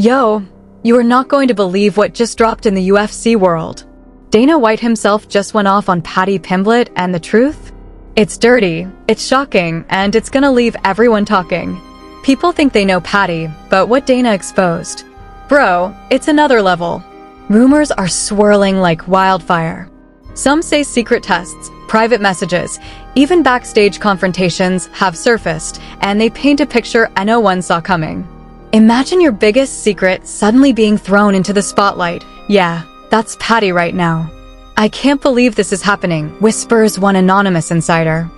Yo, you are not going to believe what just dropped in the UFC world. Dana White himself just went off on Paddy Pimblett, and the truth? It's dirty, it's shocking, and it's gonna leave everyone talking. People think they know Paddy, but what Dana exposed? Bro, it's another level. Rumors are swirling like wildfire. Some say secret tests, private messages, even backstage confrontations have surfaced, and they paint a picture no one saw coming. Imagine your biggest secret suddenly being thrown into the spotlight. Yeah, that's Paddy right now. I can't believe this is happening, whispers one anonymous insider.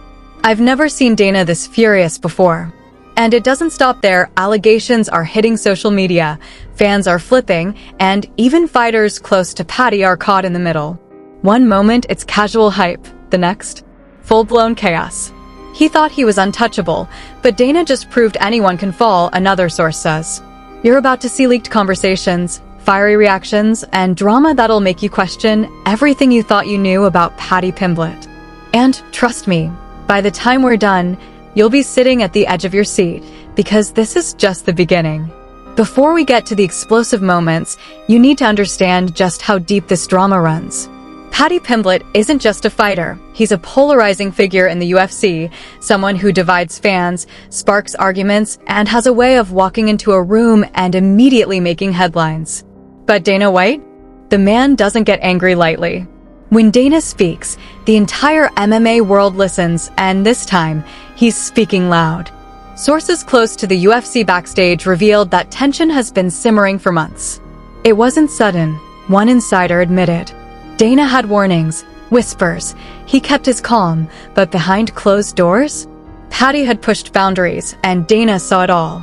I've never seen Dana this furious before. And it doesn't stop there. Allegations are hitting social media, fans are flipping, and even fighters close to Paddy are caught in the middle. One moment it's casual hype, the next, full-blown chaos. He thought he was untouchable, but Dana just proved anyone can fall, another source says. You're about to see leaked conversations, fiery reactions, and drama that'll make you question everything you thought you knew about Paddy Pimblett. And trust me, by the time we're done, you'll be sitting at the edge of your seat, because this is just the beginning. Before we get to the explosive moments, you need to understand just how deep this drama runs. Paddy Pimblett isn't just a fighter, he's a polarizing figure in the UFC, someone who divides fans, sparks arguments, and has a way of walking into a room and immediately making headlines. But Dana White? The man doesn't get angry lightly. When Dana speaks, the entire MMA world listens, and this time, he's speaking loud. Sources close to the UFC backstage revealed that tension has been simmering for months. It wasn't sudden, one insider admitted. Dana had warnings, whispers. He kept his calm, but behind closed doors? Paddy had pushed boundaries, and Dana saw it all.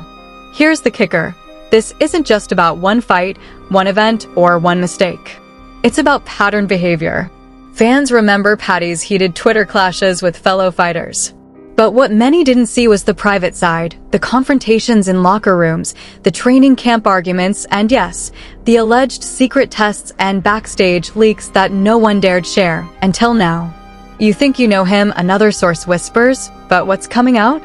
Here's the kicker. This isn't just about one fight, one event, or one mistake. It's about pattern behavior. Fans remember Paddy's heated Twitter clashes with fellow fighters. But what many didn't see was the private side, the confrontations in locker rooms, the training camp arguments, and yes, the alleged secret tests and backstage leaks that no one dared share, until now. You think you know him, another source whispers, but what's coming out?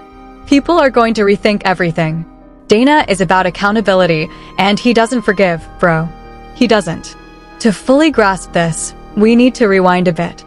People are going to rethink everything. Dana is about accountability, and he doesn't forgive, bro. He doesn't. To fully grasp this, we need to rewind a bit.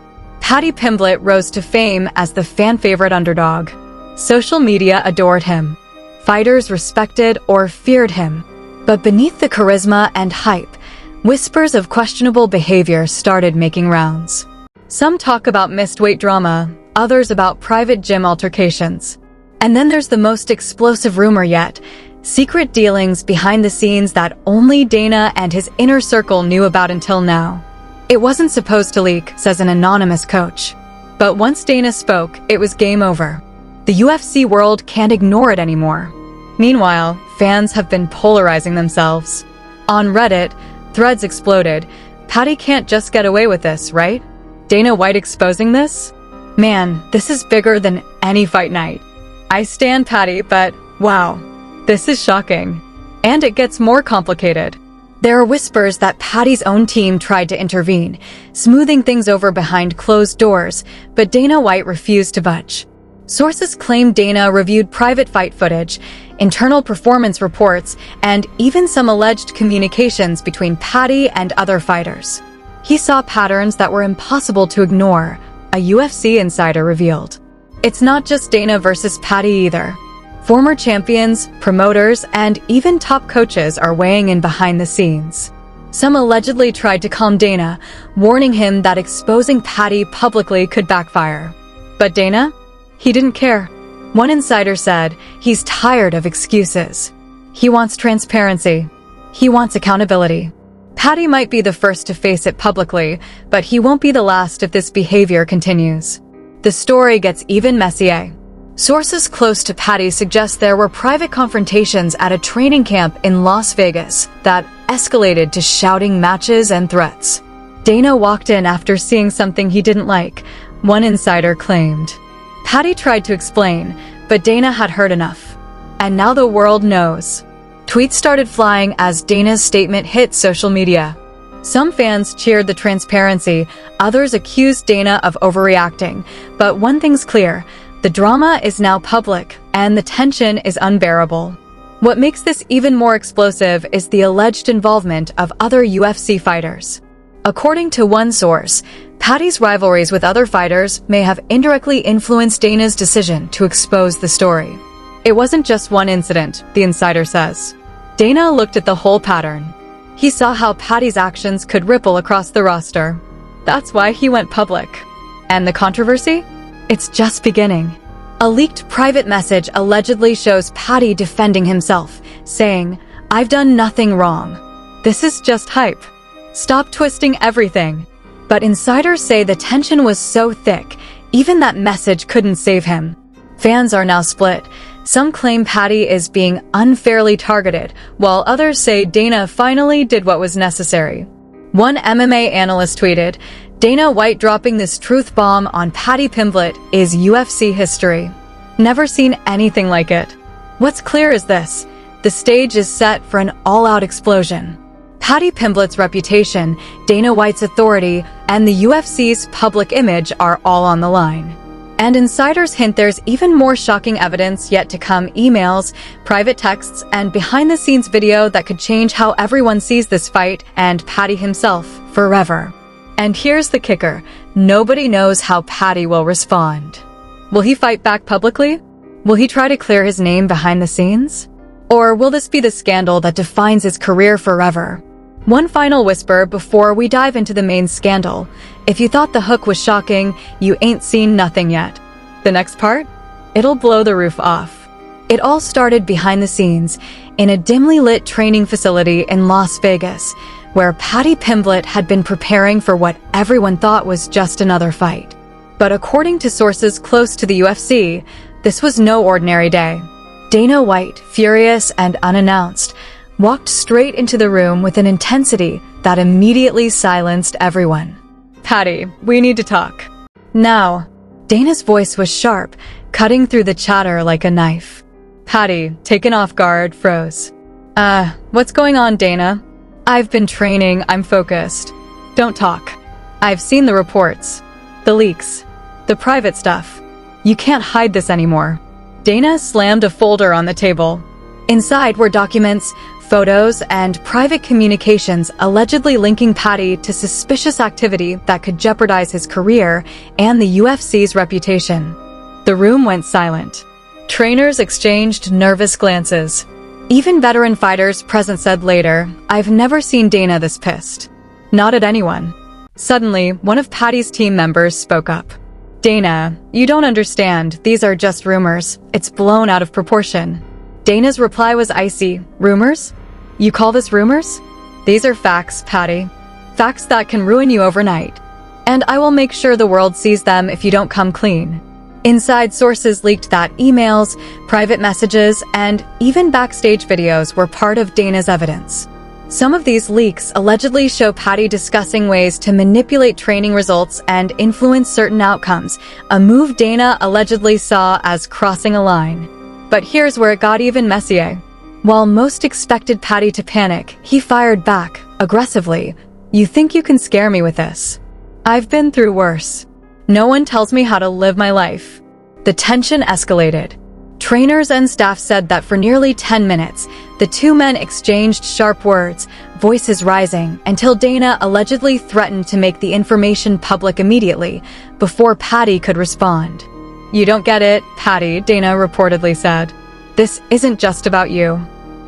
Paddy Pimblett rose to fame as the fan-favorite underdog. Social media adored him. Fighters respected or feared him. But beneath the charisma and hype, whispers of questionable behavior started making rounds. Some talk about missed weight drama, others about private gym altercations. And then there's the most explosive rumor yet, secret dealings behind the scenes that only Dana and his inner circle knew about until now. It wasn't supposed to leak, says an anonymous coach. But once Dana spoke, it was game over. The UFC world can't ignore it anymore. Meanwhile, fans have been polarizing themselves. On Reddit, threads exploded. Paddy can't just get away with this, right? Dana White exposing this? Man, this is bigger than any fight night. I stan Paddy, but wow, this is shocking. And it gets more complicated. There are whispers that Paddy's own team tried to intervene, smoothing things over behind closed doors, but Dana White refused to budge. Sources claim Dana reviewed private fight footage, internal performance reports, and even some alleged communications between Paddy and other fighters. He saw patterns that were impossible to ignore, a UFC insider revealed. It's not just Dana versus Paddy either. Former champions, promoters, and even top coaches are weighing in behind the scenes. Some allegedly tried to calm Dana, warning him that exposing Paddy publicly could backfire. But Dana? He didn't care. One insider said he's tired of excuses. He wants transparency. He wants accountability. Paddy might be the first to face it publicly, but he won't be the last if this behavior continues. The story gets even messier. Sources close to Paddy suggest there were private confrontations at a training camp in Las Vegas that escalated to shouting matches and threats. Dana walked in after seeing something he didn't like, one insider claimed. Paddy tried to explain, but Dana had heard enough. And now the world knows. Tweets started flying as Dana's statement hit social media. Some fans cheered the transparency, others accused Dana of overreacting. But one thing's clear. The drama is now public, and the tension is unbearable. What makes this even more explosive is the alleged involvement of other UFC fighters. According to one source, Paddy's rivalries with other fighters may have indirectly influenced Dana's decision to expose the story. It wasn't just one incident, the insider says. Dana looked at the whole pattern. He saw how Paddy's actions could ripple across the roster. That's why he went public. And the controversy? It's just beginning. A leaked private message allegedly shows Paddy defending himself, saying, "I've done nothing wrong. This is just hype. Stop twisting everything." But insiders say the tension was so thick, even that message couldn't save him. Fans are now split. Some claim Paddy is being unfairly targeted, while others say Dana finally did what was necessary. One MMA analyst tweeted, "Dana White dropping this truth bomb on Paddy Pimblett is UFC history. Never seen anything like it." What's clear is this: the stage is set for an all-out explosion. Paddy Pimblett's reputation, Dana White's authority, and the UFC's public image are all on the line. And insiders hint there's even more shocking evidence yet to come: emails, private texts, and behind-the-scenes video that could change how everyone sees this fight and Paddy himself forever. And here's the kicker: nobody knows how Paddy will respond. Will he fight back publicly? Will he try to clear his name behind the scenes? Or will this be the scandal that defines his career forever? One final whisper before we dive into the main scandal. If you thought the hook was shocking, you ain't seen nothing yet. The next part? It'll blow the roof off. It all started behind the scenes, in a dimly lit training facility in Las Vegas, where Paddy Pimblett had been preparing for what everyone thought was just another fight. But according to sources close to the UFC, this was no ordinary day. Dana White, furious and unannounced, walked straight into the room with an intensity that immediately silenced everyone. "Paddy, we need to talk." "Now." Dana's voice was sharp, cutting through the chatter like a knife. Paddy, taken off guard, froze. What's going on, Dana?" "I've been training, I'm focused." "Don't talk. I've seen the reports. The leaks. The private stuff. You can't hide this anymore." Dana slammed a folder on the table. Inside were documents, photos, and private communications allegedly linking Paddy to suspicious activity that could jeopardize his career and the UFC's reputation. The room went silent. Trainers exchanged nervous glances. Even veteran fighters present said later, "I've never seen Dana this pissed." Not at anyone. Suddenly, one of Paddy's team members spoke up. "Dana, you don't understand. These are just rumors. It's blown out of proportion." Dana's reply was icy. "Rumors? You call this rumors? These are facts, Paddy. Facts that can ruin you overnight. And I will make sure the world sees them if you don't come clean." Inside sources leaked that emails, private messages, and even backstage videos were part of Dana's evidence. Some of these leaks allegedly show Paddy discussing ways to manipulate training results and influence certain outcomes, a move Dana allegedly saw as crossing a line. But here's where it got even messier. While most expected Paddy to panic, he fired back, aggressively. "You think you can scare me with this? I've been through worse. No one tells me how to live my life." The tension escalated. Trainers and staff said that for nearly 10 minutes, the two men exchanged sharp words, voices rising, until Dana allegedly threatened to make the information public immediately, before Paddy could respond. "You don't get it, Paddy," Dana reportedly said. "This isn't just about you.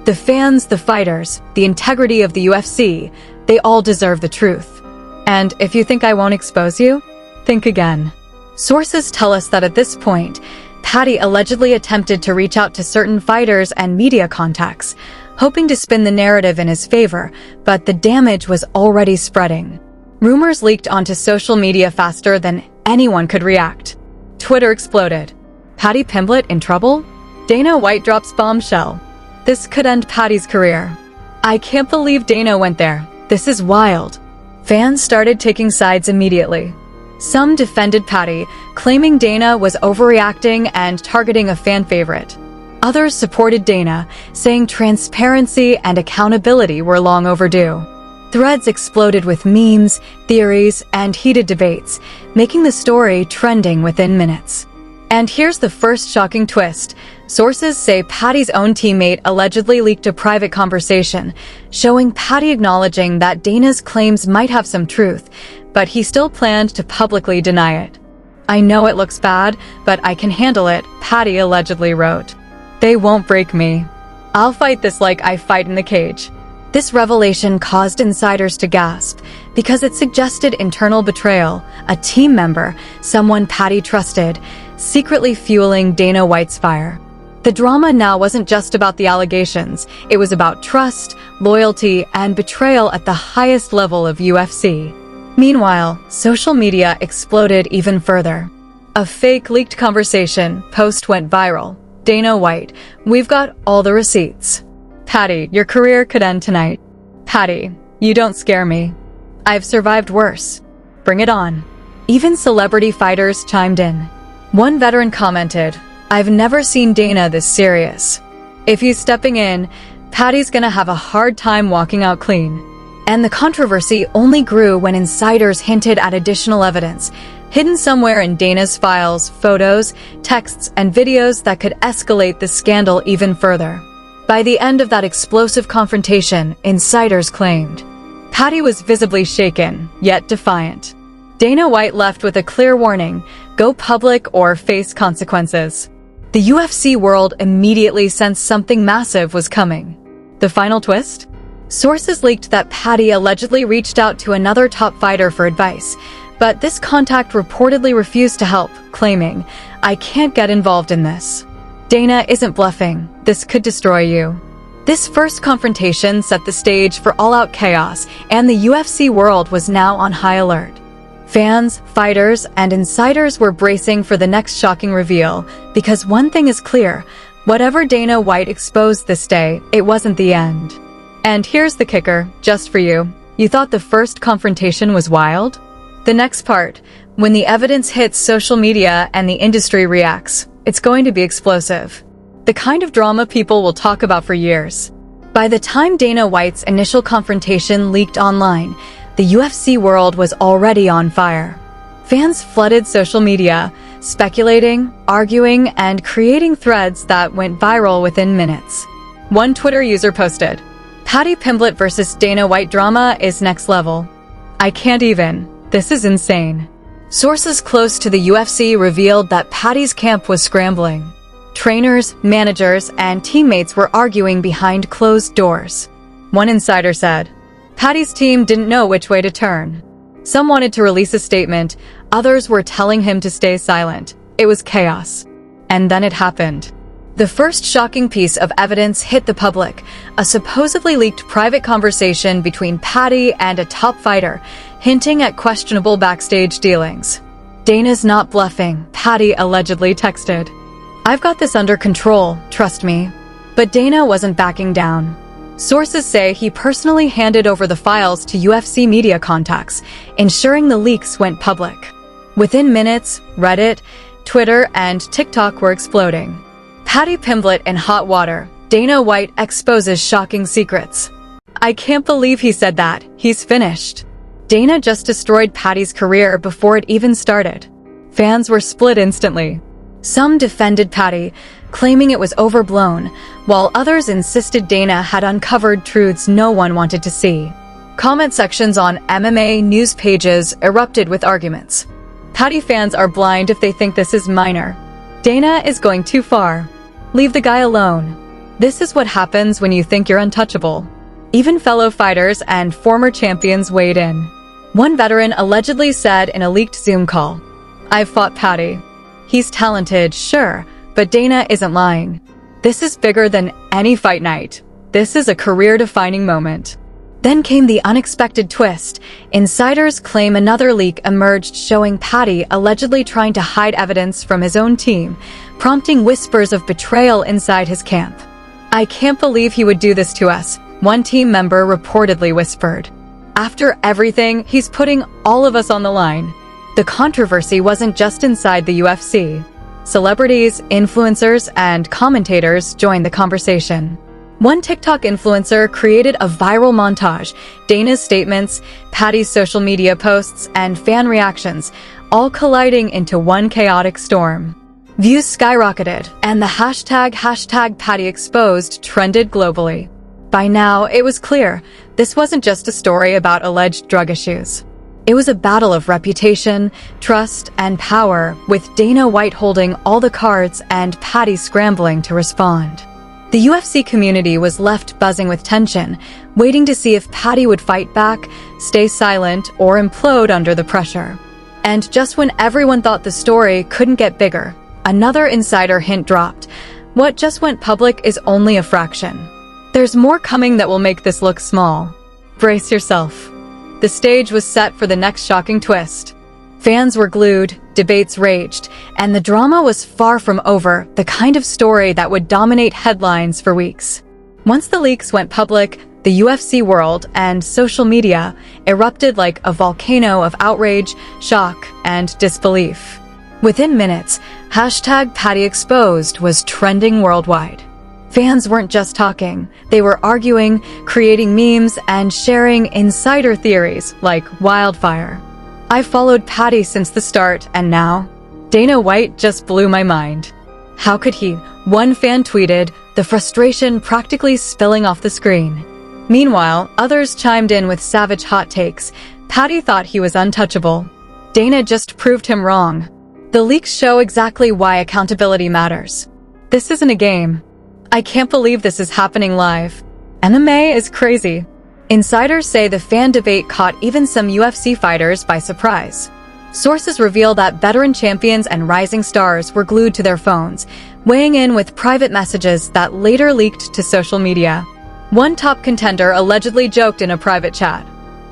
The fans, the fighters, the integrity of the UFC, they all deserve the truth. And if you think I won't expose you, think again." Sources tell us that at this point, Paddy allegedly attempted to reach out to certain fighters and media contacts, hoping to spin the narrative in his favor, but the damage was already spreading. Rumors leaked onto social media faster than anyone could react. Twitter exploded. Paddy Pimblett in trouble? Dana White drops bombshell. This could end Paddy's career. I can't believe Dana went there. This is wild. Fans started taking sides immediately. Some defended Paddy, claiming Dana was overreacting and targeting a fan favorite. Others supported Dana, saying transparency and accountability were long overdue. Threads exploded with memes, theories, and heated debates, making the story trending within minutes. And here's the first shocking twist. Sources say Paddy's own teammate allegedly leaked a private conversation, showing Paddy acknowledging that Dana's claims might have some truth, but he still planned to publicly deny it. "I know it looks bad, but I can handle it," Paddy allegedly wrote. "They won't break me. I'll fight this like I fight in the cage." This revelation caused insiders to gasp because it suggested internal betrayal, a team member, someone Paddy trusted, secretly fueling Dana White's fire. The drama now wasn't just about the allegations, it was about trust, loyalty, and betrayal at the highest level of UFC. Meanwhile, social media exploded even further. A fake leaked conversation post went viral. "Dana White, we've got all the receipts." "Paddy, your career could end tonight." "Paddy, you don't scare me. I've survived worse. Bring it on." Even celebrity fighters chimed in. One veteran commented, "I've never seen Dana this serious. If he's stepping in, Paddy's gonna have a hard time walking out clean." And the controversy only grew when insiders hinted at additional evidence, hidden somewhere in Dana's files, photos, texts, and videos that could escalate the scandal even further. By the end of that explosive confrontation, insiders claimed, Paddy was visibly shaken, yet defiant. Dana White left with a clear warning: go public or face consequences. The UFC world immediately sensed something massive was coming. The final twist? Sources leaked that Paddy allegedly reached out to another top fighter for advice, but this contact reportedly refused to help, claiming, "I can't get involved in this. Dana isn't bluffing. This could destroy you." This first confrontation set the stage for all-out chaos, and the UFC world was now on high alert. Fans, fighters, and insiders were bracing for the next shocking reveal, because one thing is clear: whatever Dana White exposed this day, it wasn't the end. And here's the kicker, just for you. You thought the first confrontation was wild? The next part, when the evidence hits social media and the industry reacts, it's going to be explosive. The kind of drama people will talk about for years. By the time Dana White's initial confrontation leaked online, the UFC world was already on fire. Fans flooded social media, speculating, arguing, and creating threads that went viral within minutes. One Twitter user posted, "Paddy Pimblett versus Dana White drama is next level. I can't even. This is insane." Sources close to the UFC revealed that Paddy's camp was scrambling. Trainers, managers, and teammates were arguing behind closed doors. One insider said, Paddy's team didn't know which way to turn. Some wanted to release a statement, others were telling him to stay silent. It was chaos. And then it happened. The first shocking piece of evidence hit the public, a supposedly leaked private conversation between Paddy and a top fighter, hinting at questionable backstage dealings. "Dana's not bluffing," Paddy allegedly texted. "I've got this under control, trust me." But Dana wasn't backing down. Sources say he personally handed over the files to UFC media contacts, ensuring the leaks went public. Within minutes, Reddit, Twitter, and TikTok were exploding. Paddy Pimblett in hot water. Dana White exposes shocking secrets. "I can't believe he said that. He's finished." Dana just destroyed Paddy's career before it even started. Fans were split instantly. Some defended Paddy, claiming it was overblown, while others insisted Dana had uncovered truths no one wanted to see. Comment sections on MMA news pages erupted with arguments. Paddy fans are blind if they think this is minor. Dana is going too far. Leave the guy alone. This is what happens when you think you're untouchable. Even fellow fighters and former champions weighed in. One veteran allegedly said in a leaked Zoom call, "I've fought Paddy. He's talented, sure, but Dana isn't lying. This is bigger than any fight night. This is a career-defining moment." Then came the unexpected twist. Insiders claim another leak emerged showing Paddy allegedly trying to hide evidence from his own team, prompting whispers of betrayal inside his camp. "I can't believe he would do this to us," one team member reportedly whispered. "After everything, he's putting all of us on the line." The controversy wasn't just inside the UFC. Celebrities, influencers, and commentators joined the conversation. One TikTok influencer created a viral montage, Dana's statements, Paddy's social media posts, and fan reactions, all colliding into one chaotic storm. Views skyrocketed, and the hashtag Paddy Exposed trended globally. By now, it was clear this wasn't just a story about alleged drug issues. It was a battle of reputation, trust, and power, with Dana White holding all the cards and Paddy scrambling to respond. The UFC community was left buzzing with tension, waiting to see if Paddy would fight back, stay silent, or implode under the pressure. And just when everyone thought the story couldn't get bigger, another insider hint dropped. What just went public is only a fraction. There's more coming that will make this look small. Brace yourself. The stage was set for the next shocking twist. Fans were glued, debates raged, and the drama was far from over, the kind of story that would dominate headlines for weeks. Once the leaks went public, the UFC world and social media erupted like a volcano of outrage, shock, and disbelief. Within minutes, hashtag Paddy Exposed was trending worldwide. Fans weren't just talking, they were arguing, creating memes, and sharing insider theories like wildfire. I've followed Paddy since the start, and now, Dana White just blew my mind. How could he? One fan tweeted, the frustration practically spilling off the screen. Meanwhile, others chimed in with savage hot takes. Paddy thought he was untouchable. Dana just proved him wrong. The leaks show exactly why accountability matters. This isn't a game. I can't believe this is happening live. MMA is crazy. Insiders say the fan debate caught even some UFC fighters by surprise. Sources reveal that veteran champions and rising stars were glued to their phones, weighing in with private messages that later leaked to social media. One top contender allegedly joked in a private chat,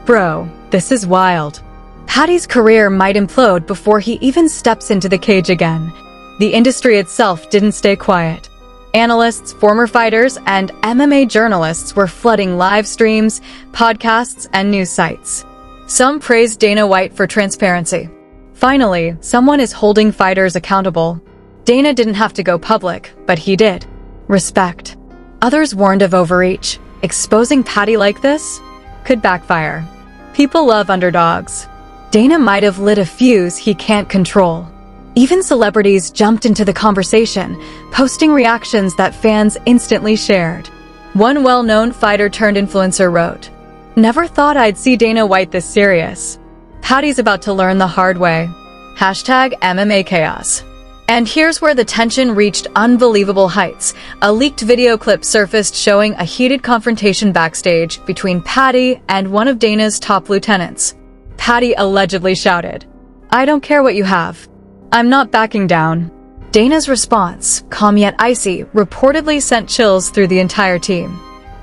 "Bro, this is wild." Paddy's career might implode before he even steps into the cage again. The industry itself didn't stay quiet. Analysts, former fighters, and MMA journalists were flooding live streams, podcasts, and news sites. Some praised Dana White for transparency. Finally, someone is holding fighters accountable. Dana didn't have to go public, but he did. Respect. Others warned of overreach. Exposing Paddy like this could backfire. People love underdogs. Dana might have lit a fuse he can't control. Even celebrities jumped into the conversation, posting reactions that fans instantly shared. One well-known fighter-turned-influencer wrote, "Never thought I'd see Dana White this serious. Paddy's about to learn the hard way. Hashtag MMA chaos." And here's where the tension reached unbelievable heights. A leaked video clip surfaced showing a heated confrontation backstage between Paddy and one of Dana's top lieutenants. Paddy allegedly shouted, "I don't care what you have. I'm not backing down." Dana's response, calm yet icy, reportedly sent chills through the entire team.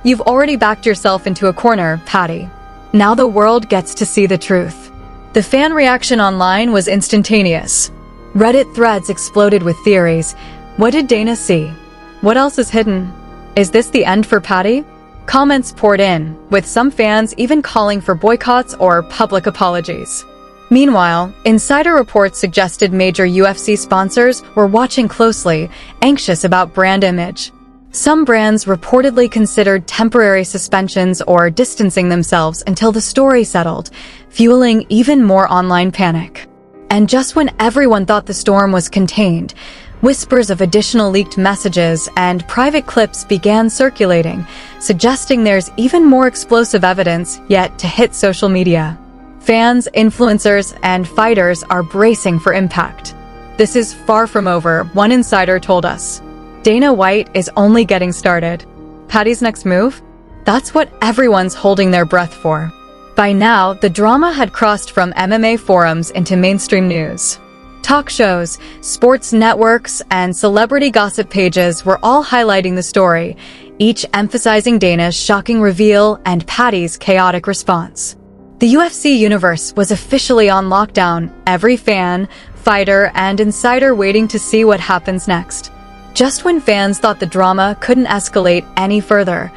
"You've already backed yourself into a corner, Paddy. Now the world gets to see the truth." The fan reaction online was instantaneous. Reddit threads exploded with theories. What did Dana see? What else is hidden? Is this the end for Paddy? Comments poured in, with some fans even calling for boycotts or public apologies. Meanwhile, insider reports suggested major UFC sponsors were watching closely, anxious about brand image. Some brands reportedly considered temporary suspensions or distancing themselves until the story settled, fueling even more online panic. And just when everyone thought the storm was contained, whispers of additional leaked messages and private clips began circulating, suggesting there's even more explosive evidence yet to hit social media. Fans, influencers, and fighters are bracing for impact. This is far from over, one insider told us. Dana White is only getting started. Paddy's next move? That's what everyone's holding their breath for. By now, the drama had crossed from MMA forums into mainstream news. Talk shows, sports networks, and celebrity gossip pages were all highlighting the story, each emphasizing Dana's shocking reveal and Paddy's chaotic response. The UFC universe was officially on lockdown, every fan, fighter, and insider waiting to see what happens next. Just when fans thought the drama couldn't escalate any further,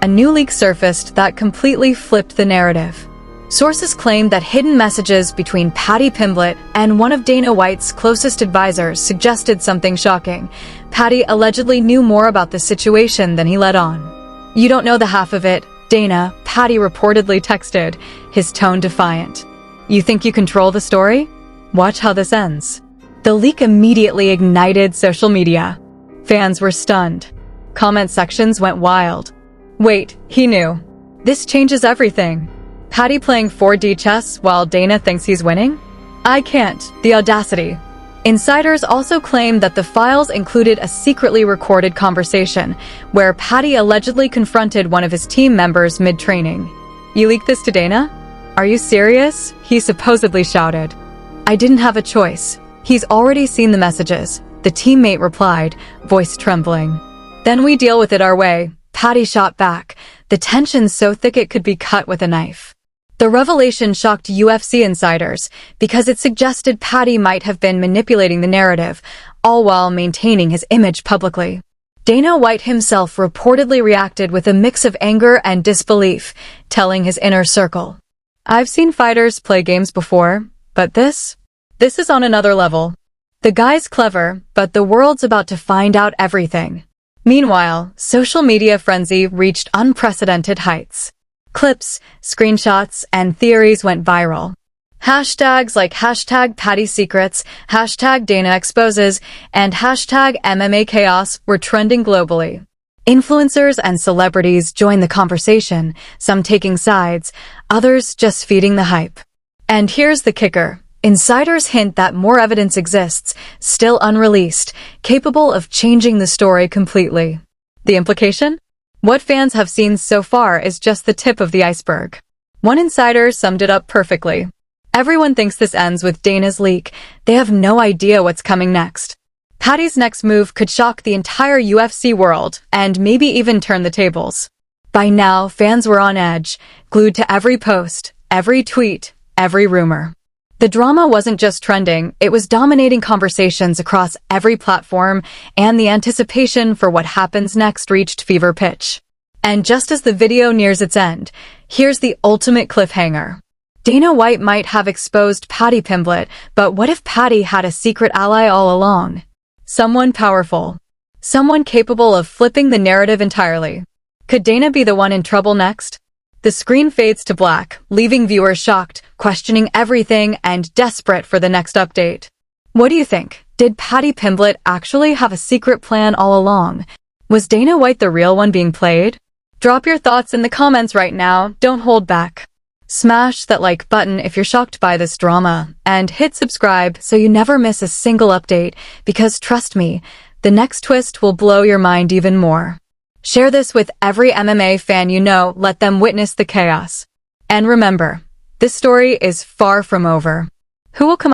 a new leak surfaced that completely flipped the narrative. Sources claimed that hidden messages between Paddy Pimblett and one of Dana White's closest advisors suggested something shocking. Paddy allegedly knew more about the situation than he let on. "You don't know the half of it, Dana," Paddy reportedly texted, his tone defiant. "You think you control the story? Watch how this ends." The leak immediately ignited social media. Fans were stunned. Comment sections went wild. Wait, he knew. This changes everything. Paddy playing 4D chess while Dana thinks he's winning? I can't. The audacity. Insiders also claim that the files included a secretly recorded conversation where Paddy allegedly confronted one of his team members mid-training. You leaked this to Dana? Are you serious? He supposedly shouted. I didn't have a choice. He's already seen the messages, the teammate replied, voice trembling. Then we deal with it our way, Paddy shot back, the tension so thick it could be cut with a knife. The revelation shocked UFC insiders because it suggested Paddy might have been manipulating the narrative, all while maintaining his image publicly. Dana White himself reportedly reacted with a mix of anger and disbelief, telling his inner circle, I've seen fighters play games before, but this is on another level. The guy's clever, but the world's about to find out everything. Meanwhile, social media frenzy reached unprecedented heights. Clips, screenshots, and theories went viral. Hashtags like #PaddySecrets, #DanaExposes, and #MMA were trending globally. Influencers and celebrities joined the conversation, some taking sides, others just feeding the hype. And here's the kicker. Insiders hint that more evidence exists, still unreleased, capable of changing the story completely. The implication? What fans have seen so far is just the tip of the iceberg. One insider summed it up perfectly. Everyone thinks this ends with Dana's leak. They have no idea what's coming next. Paddy's next move could shock the entire UFC world and maybe even turn the tables. By now, fans were on edge, glued to every post, every tweet, every rumor. The drama wasn't just trending, it was dominating conversations across every platform, and the anticipation for what happens next reached fever pitch. And just as the video nears its end, here's the ultimate cliffhanger. Dana White might have exposed Paddy Pimblett, but what if Paddy had a secret ally all along? Someone powerful. Someone capable of flipping the narrative entirely. Could Dana be the one in trouble next? The screen fades to black, leaving viewers shocked, questioning everything, and desperate for the next update. What do you think? Did Paddy Pimblett actually have a secret plan all along? Was Dana White the real one being played? Drop your thoughts in the comments right now, don't hold back. Smash that like button if you're shocked by this drama, and hit subscribe so you never miss a single update, because trust me, the next twist will blow your mind even more. Share this with every MMA fan you know, let them witness the chaos. And remember, this story is far from over. Who will come